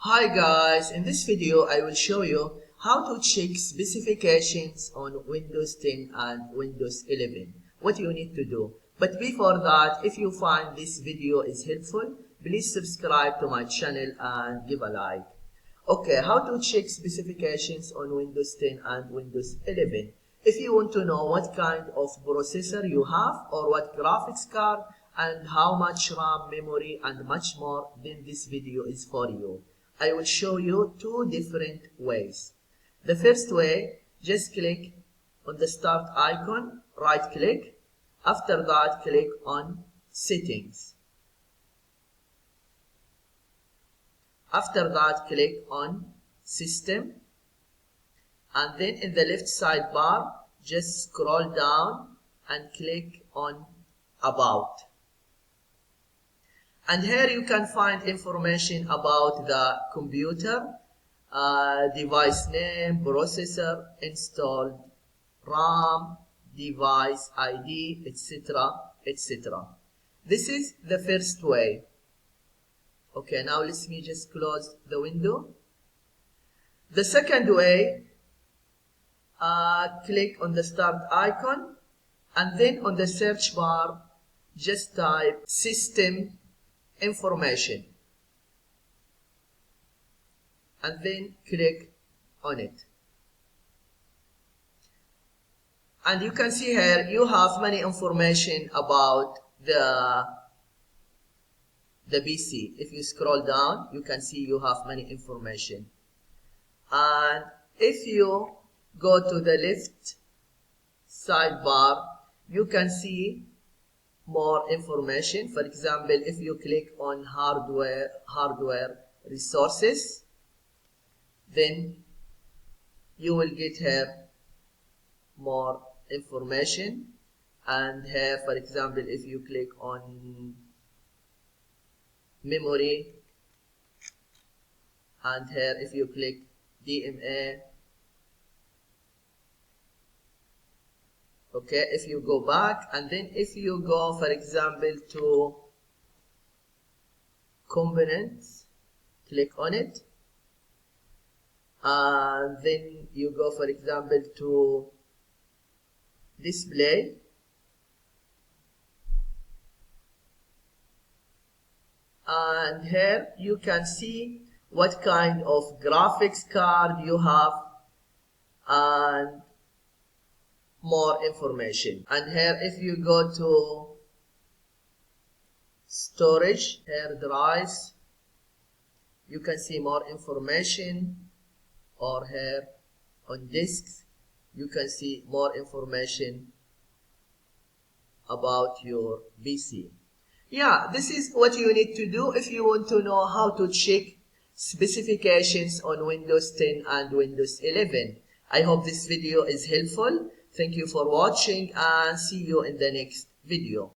Hi guys, in this video I will show you how to check specifications on Windows 10 and Windows 11. What you need to do. But before that, if you find this video is helpful, please subscribe to my channel and give a like. Okay, how to check specifications on Windows 10 and Windows 11. If you want to know what kind of processor you have or what graphics card and how much RAM, memory and much more, then this video is for you. I will show you two different ways. The first way, just click on the start icon, right click. After that, click on settings. After that, click on system. And then in the left sidebar, just scroll down and click on about. And here you can find information about the computer, device name, processor, installed RAM, device ID, etc., etc. This is the first way. Okay, now let me just close the window. The second way, click on the start icon and then on the search bar, just type system information and then click on it. And you can see here you have many information about the PC. If you scroll down, you can see you have many information. And if you go to the left sidebar, you can see more information. For example, if you click on hardware resources, then you will get here more information. And here, for example, if you click on memory, and here if you click DMA, okay, if you go back and then if you go, for example, to components, click on it, and then you go, for example, to display, and here you can see what kind of graphics card you have and more information. And here if you go to storage, here drives, you can see more information. Or here on disks, you can see more information about your PC. Yeah, this is what you need to do if you want to know how to check specifications on Windows 10 and Windows 11. I hope this video is helpful. Thank you for watching and see you in the next video.